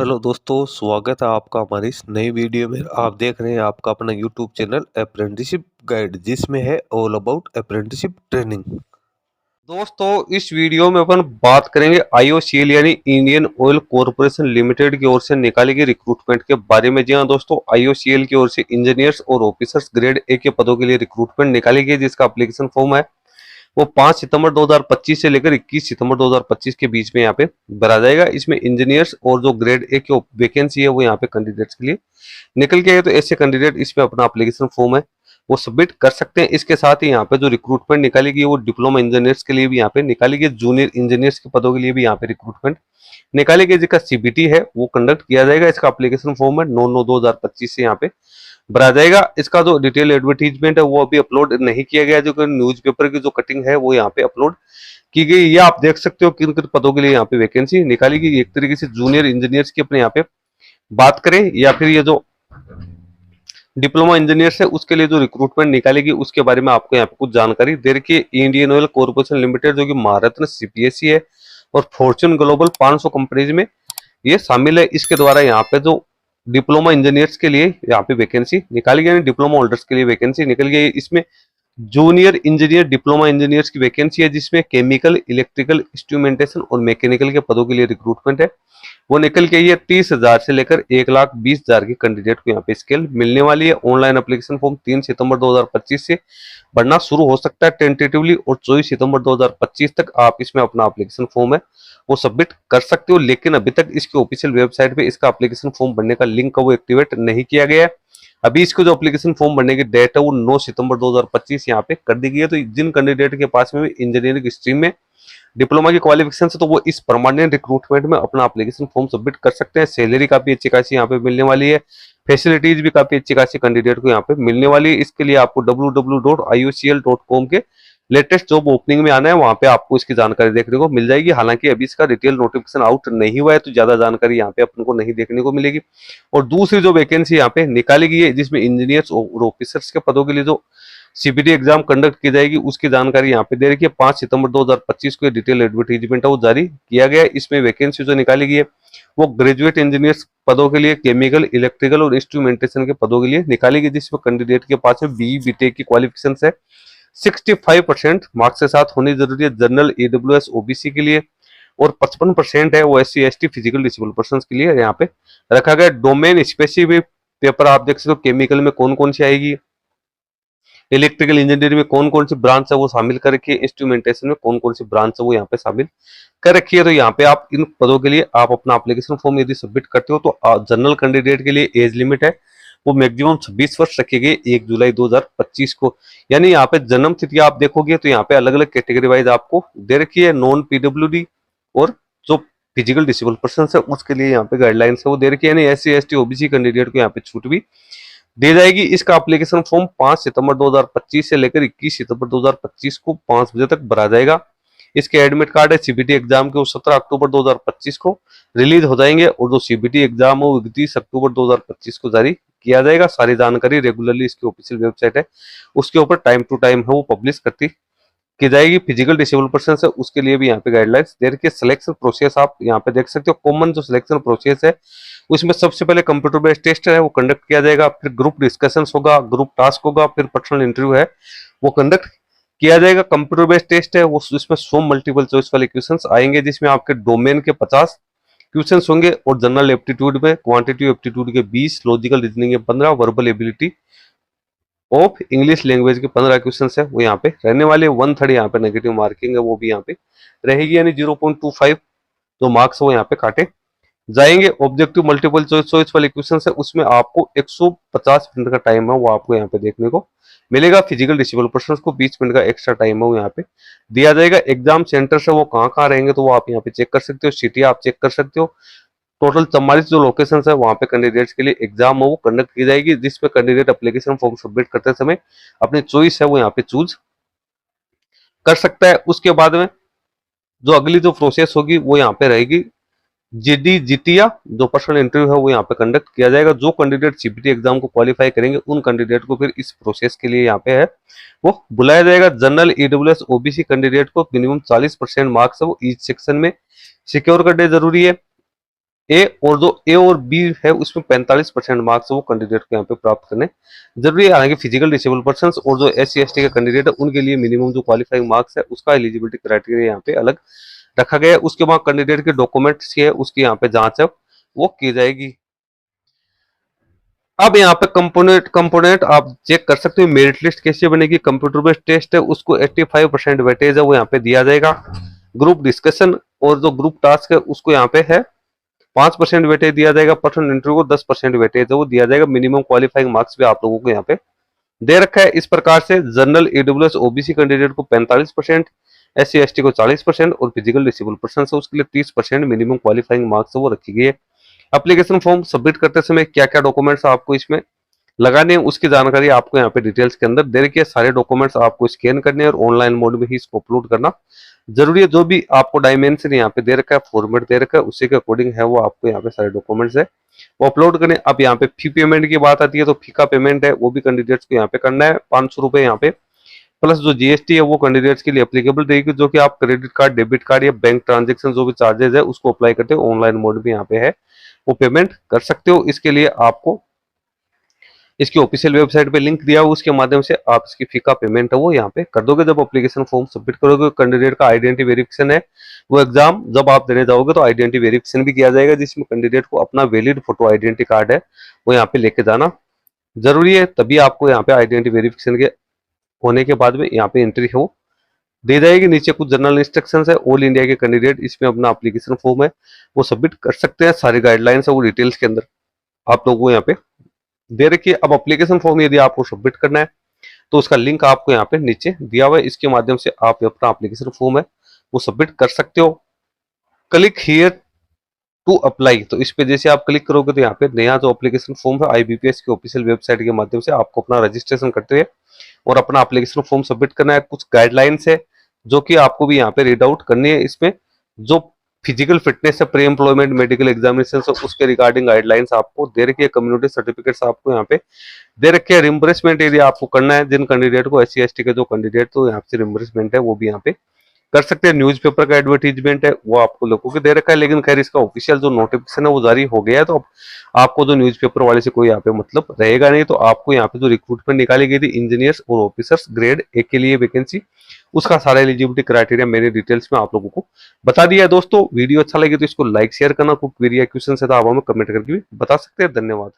Hello दोस्तों, स्वागत है आपका हमारी इस नई वीडियो में। आप देख रहे हैं आपका अपना यूट्यूब चैनल अप्रेंटिसशिप गाइड, जिसमें है ऑल अबाउट अप्रेंटिसशिप ट्रेनिंग। दोस्तों, इस वीडियो में अपन बात करेंगे आईओसीएल यानी इंडियन ऑयल कॉरपोरेशन लिमिटेड की ओर से निकाली गई रिक्रूटमेंट के बारे में। जी हाँ दोस्तों, आईओसीएल की ओर से इंजीनियर्स और ऑफिसर्स ग्रेड ए के पदों के लिए रिक्रूटमेंट निकाली गई, जिसका एप्लीकेशन फॉर्म है वो 5 सितंबर 2025 से लेकर 21 सितंबर 2025 के बीच में यहाँ पे भरा जाएगा। इसमें इंजीनियर्स और जो ग्रेड ए की वैकेंसी है वो यहाँ पे कैंडिडेट्स के लिए निकल के आए, तो ऐसे कैंडिडेट इसमें अपना एप्लीकेशन फॉर्म है वो सबमिट कर सकते हैं। इसके साथ ही यहाँ पे जो रिक्रूटमेंट निकाली गई वो डिप्लोमा इंजीनियर्स के लिए भी यहाँ पे निकाली गई, जूनियर इंजीनियर्स के पदों के लिए भी यहाँ पे रिक्रूटमेंट निकाली गई, जिसका सीबीटी है वो कंडक्ट किया जाएगा। इसका एप्लीकेशन फॉर्म है 9/9/2025 से यहाँ पे भरा जाएगा। इसका जो डिटेल एडवर्टीजमेंट है वो अभी अपलोड नहीं किया गया, जो कि न्यूज़पेपर की जो कटिंग है वो यहाँ पे अपलोड की गई। ये आप देख सकते हो किन किन पदों के लिए यहाँ पे वैकेंसी निकाली गई। एक तरीके से जूनियर इंजीनियर्स की अपने यहाँ पे बात करें, या फिर ये जो डिप्लोमा इंजीनियर्स है उसके लिए जो रिक्रूटमेंट निकालेगी उसके बारे में आपको यहाँ पे कुछ जानकारी दे रखी है। इंडियन ऑयल कॉर्पोरेशन लिमिटेड, जो कि महारत्न सीपीएससी है और फॉर्च्यून ग्लोबल 500 कंपनीज में ये शामिल है, इसके द्वारा यहाँ पे जो डिप्लोमा इंजीनियर्स के लिए यहाँ पे वैकेंसी निकाली गई, डिप्लोमा होल्डर्स के लिए वैकेंसी निकल गई। इसमें जूनियर इंजीनियर डिप्लोमा इंजीनियर्स की वैकेंसी है, जिसमें केमिकल, इलेक्ट्रिकल, इंस्ट्रूमेंटेशन और मैकेनिकल के पदों के लिए रिक्रूटमेंट है वो निकल के ये 30,000 से लेकर 1,20,000 की कैंडिडेट को यहाँ पे स्केल मिलने वाली है। ऑनलाइन एप्लीकेशन फॉर्म 3 सितंबर 2025 से भरना शुरू हो सकता है टेंटेटिवली, और 24 सितंबर 2025 तक आप इसमें अपना एप्लीकेशन फॉर्म है वो सबमिट कर सकते हो। लेकिन अभी तक इसकी ऑफिशियल वेबसाइट पे इसका एप्लीकेशन फॉर्म भरने का लिंक है वो एक्टिवेट नहीं किया गया है। अभी इसको जो एप्लीकेशन फॉर्म भरने की डेट है वो 9 सितंबर 2025 यहाँ पे कर दी गई है। तो जिन कैंडिडेट के पास में इंजीनियरिंग स्ट्रीम में डिप्लोमा की क्वालिफिकेशन से, तो वो इस परमानेंट रिक्रूटमेंट में अपना एप्लीकेशन फॉर्म सबमिट कर सकते हैं। सैलरी काफी अच्छी खासी यहाँ पे मिलने वाली है, फैसिलिटीज भी काफी अच्छी खासी कैंडिडेट को यहाँ पे मिलने वाली है। इसके लिए आपको www.iocl.com के लेटेस्ट जॉब ओपनिंग में आना है, वहां पे आपको इसकी जानकारी देखने को मिल जाएगी। हालांकि अभी इसका डिटेल नोटिफिकेशन आउट नहीं हुआ है, तो ज्यादा जानकारी यहाँ पे अपन को नहीं देखने को मिलेगी। और दूसरी जो वैकेंसी यहाँ पे निकाली गई है, जिसमें इंजीनियर्स और ऑफिसर्स के पदों के लिए जो सीबीटी एग्जाम कंडक्ट की जाएगी उसकी जानकारी यहाँ पे दे रखी है। 5 सितंबर 2025 को डिटेल एडवर्टीजमेंट है वो जारी किया गया है। इसमें वैकेंसी जो निकाली गई है वो ग्रेजुएट इंजीनियर्स पदों के लिए, केमिकल, इलेक्ट्रिकल और इंस्ट्रूमेंटेशन के पदों के लिए निकाली गई, जिसमें कैंडिडेट के पास में बीई बीटेक की क्वालिफिकेशन है 65% मार्क्स के साथ होनी जरूरी है जनरल, ईडब्ल्यूएस, ओबीसी के लिए, और 55% है वो SC ST physical disable person के लिए यहाँ पे रखा गया। डोमेन स्पेसिफिक पेपर आप देख सकते हो, केमिकल में कौन कौन सी आएगी, इलेक्ट्रिकल इंजीनियरिंग में कौन कौन सी ब्रांच है वो शामिल कर रखी है, इंस्ट्रूमेंटेशन में कौन कौन सी ब्रांच है वो यहाँ पे शामिल कर रखी है। तो यहाँ पे आप इन पदों के लिए आप अपना एप्लीकेशन फॉर्म यदि सबमिट करते हो तो जनरल कैंडिडेट के लिए एज लिमिट है वो मैक्सिमम 26 वर्ष रखी गई 1 जुलाई 2025 को। यानी यहाँ पे जन्म तिथि आप देखोगे तो यहाँ पे अलग अलग कैटेगरी वाइज आपको दे रखी है। नॉन पीडब्ल्यूडी और जो फिजिकल डिसेबल पर्सन है उसके लिए यहाँ पे गाइडलाइंस है वो दे रखी है। यानी एससी एसटी ओबीसी कैंडिडेट को यहाँ पे छूट भी दी जाएगी। इसका एप्लीकेशन फॉर्म 5 सितंबर 2025 से लेकर 21 सितंबर 2025 को 5 बजे तक भरा जाएगा। इसके एडमिट कार्ड है सीबीटी एग्जाम के वो 17 अक्टूबर 2025 को रिलीज हो जाएंगे, और जो सीबीटी एग्जाम है वो 31 अक्टूबर 2025 को जारी किया जाएगा। सारी जानकारी रेगुलरली इसकी ऑफिशियल वेबसाइट है उसके ऊपर टाइम टू टाइम है वो पब्लिश करती की जाएगी। फिजिकल डिसेबल पर्सन है उसके लिए भी यहाँ पे गाइडलाइंस दे रखी है। सिलेक्शन प्रोसेस आप यहाँ पे देख सकते हो। कॉमन जो सिलेक्शन प्रोसेस है उसमें सबसे पहले कंप्यूटर बेस्ड टेस्ट है वो कंडक्ट किया जाएगा, फिर ग्रुप डिस्कशंस होगा, ग्रुप टास्क होगा, फिर पर्सनल इंटरव्यू है वो कंडक्ट किया जाएगा। कंप्यूटर बेस्ड टेस्ट है वो इसमें 100 मल्टीपल चॉइस वाले क्वेश्चंस आएंगे, जिसमें आपके डोमेन के 50 क्वेश्चंस होंगे, और जनरल एप्टीट्यूड में क्वांटिटेटिव एप्टीट्यूड के 20, लॉजिकल रीजनिंग के 15, verbal ability of English language के 15 क्वेश्चन है वो यहाँ पे रहने वाले। 1/3 यहाँ पे नेगेटिव मार्किंग है वो भी यहाँ पे रहेगी, यानी 0.25 जो मार्क्स वो यहाँ पे काटे जाएंगे। ऑब्जेक्टिव मल्टीपल चॉइस वाले क्वेश्चन है उसमें आपको 150 मिनट का टाइम है वो आपको यहाँ पे देखने को मिलेगा। फिजिकल डिसेबल पर्सन को 20 मिनट का एक्स्ट्रा टाइम है वो यहाँ पे दिया जाएगा। एग्जाम सेंटर से वो कहाँ रहेंगे तो वो आप यहाँ पे चेक कर सकते हो, सिटी आप चेक कर सकते हो। टोटल 44 जो लोकेशन है वहां पे कैंडिडेट्स के लिए एग्जाम है वो कंडक्ट की जाएगी, जिसपे कैंडिडेट एप्लीकेशन फॉर्म सबमिट करते समय अपनी चॉइस है वो यहाँ पे चूज कर सकता है। उसके बाद में जो अगली जो प्रोसेस होगी वो यहाँ पे रहेगी जीडी जीटीया, जो पर्सनल इंटरव्यू है वो यहाँ पे कंडक्ट किया जाएगा। जो कैंडिडेट सीपीटी एग्जाम को क्वालिफाई करेंगे उन कैंडिडेट को फिर इस प्रोसेस के लिए यहाँ पे है वो बुलाया जाएगा। जनरल, ईडब्ल्यूएस, ओबीसी कैंडिडेट को मिनिमम 40% मार्क्स है वो ईच सेक्शन में सिक्योर करने जरूरी है। ए, और जो ए और बी है उसमें 45% मार्क्स वो कैंडिडेट को यहाँ पे प्राप्त करने जरूरी है। हालांकि फिजिकल डिसेबल पर्सन और जो SC ST के कैंडिडेट है उनके लिए मिनिमम जो क्वालिफाइंग मार्क्स है उसका एलिजिबिलिटी क्राइटेरिया यहाँ पे अलग रखा गया है। उसके बाद कैंडिडेट के डॉक्यूमेंट्स है उसकी यहाँ पे जांच है वो की जाएगी। अब यहाँ पे कंपोनेंट कंपोनेंट आप चेक कर सकते हो मेरिट लिस्ट कैसे बनेगी। कंप्यूटर बेस्ड टेस्ट है उसको 85% वेटेज है वो यहाँ पे दिया जाएगा। ग्रुप डिस्कशन और जो ग्रुप टास्क है उसको यहाँ पे है 5% वेटेज दिया जाएगा। पर्सनल इंटरव्यू को 10% वेटेज है वो दिया जाएगा। मिनिमम क्वालिफाइंग मार्क्स भी आप लोगों को यहाँ पे दे रखा है। इस प्रकार से जनरल EWS OBC कैंडिडेट को 45%, SC ST को 40% और फिजिकल डिसेबल पर्सन है उसके लिए 30% मिनिमम क्वालिफाइंग मार्क्स वो रखी गई है। एप्लीकेशन फॉर्म सबमिट करते समय क्या क्या डॉक्यूमेंट्स आपको इसमें लगाने उसकी जानकारी आपको यहाँ पे डिटेल्स के अंदर दे रखी है। सारे डॉक्यूमेंट्स आपको स्कैन करने और ऑनलाइन मोड में ही इसको अपलोड करना जरूरी है। जो भी आपको डायमेंशन यहाँ पे दे रखा है फॉर्मेट दे रखा है उसी के अकॉर्डिंग है वो आपको यहाँ पे सारे डॉक्यूमेंट्स है वो अपलोड करें। अब यहाँ पे फी पेमेंट की बात आती है तो फी का पेमेंट है वो भी कैंडिडेट्स को यहाँ पे करना है 500 रुपए यहाँ पे, प्लस जो GST है वो कैंडिडेट्स के लिए एप्लीकेबल रहेगी जो कि आप क्रेडिट कार्ड डेबिट कार्ड या बैंक ट्रांजेक्शन जो भी चार्जेस है उसको अप्लाई करते हो ऑनलाइन मोड भी यहाँ पे है वो पेमेंट कर सकते हो। इसके लिए आपको इसकी ऑफिशियल वेबसाइट पे लिंक दिया हुआ उसके माध्यम से आप इसकी फी का पेमेंट है वो यहाँ पे कर दोगे। जब एप्लीकेशन फॉर्म सबमिट करोगे कैंडिडेट का आइडेंटिटी वेरिफिकेशन है वो एग्जाम जब आप देने जाओगे तो आइडेंटिटी वेरिफिकेशन भी किया जाएगा जिसमें कैंडिडेट को अपना वैलिड फोटो आइडेंटिटी कार्ड है वो यहाँ पे लेके जाना जरूरी है। तभी आपको यहाँ पे आइडेंटिटी वेरिफिकेशन के होने के बाद में यहाँ पे एंट्री है वो दे जाएगी। नीचे कुछ जनरल इंस्ट्रक्शंस है। ऑल इंडिया के कैंडिडेट इसमें अपना एप्लीकेशन फॉर्म है वो सबमिट कर सकते हैं। सारी गाइडलाइंस है वो डिटेल्स के अंदर आप लोगों को यहाँ पे दे रखिए। अब एप्लीकेशन फॉर्म यदि आपको सबमिट करना है तो उसका लिंक आपको यहाँ पे नीचे दिया हुआ है। इसके माध्यम से आप अपना एप्लीकेशन फॉर्म है वो सबमिट कर सकते हो। क्लिक हियर टू अप्लाई, तो इस पे जैसे आप क्लिक करोगे तो यहाँ पे नया जो एप्लीकेशन फॉर्म है IBPS की ऑफिशियल वेबसाइट के माध्यम से आपको अपना रजिस्ट्रेशन करते हुए और अपना एप्लीकेशन फॉर्म सबमिट करना है। कुछ गाइडलाइंस है जो कि आपको भी यहाँ पे रीड आउट करनी है। इसमें जो फिजिकल फिटनेस है, प्री एम्प्लॉयमेंट मेडिकल एग्जामिनेशन उसके रिगार्डिंग गाइडलाइंस आपको दे रखी है। कम्युनिटी सर्टिफिकेट्स आपको यहाँ पे दे रखे हैं। रिम्बर्समेंट यदि आपको करना है जिन कैंडिडेट को SC ST के जो कैंडिडेट तो यहाँ से रिम्बर्समेंट है वो भी यहाँ पे कर सकते हैं। न्यूज़पेपर का एडवर्टीजमेंट है वो आपको लोगों को दे रखा है लेकिन खैर इसका ऑफिशियल जो नोटिफिकेशन है वो जारी हो गया है तो आपको जो न्यूज़पेपर वाले से कोई यहाँ पे मतलब रहेगा नहीं। तो आपको यहाँ पे जो रिक्रूटमेंट निकाली गई थी इंजीनियर्स और ऑफिसर्स ग्रेड A के लिए वैकेंसी उसका सारा एलिजिबिलिटी क्राइटेरिया मेरे डिटेल्स में आप लोगों को बता दिया है। दोस्तों वीडियो अच्छा लगे तो इसको लाइक शेयर करना। कोई क्वेरी या क्वेश्चन है तो आप हमें कमेंट करके भी बता सकते हैं। धन्यवाद।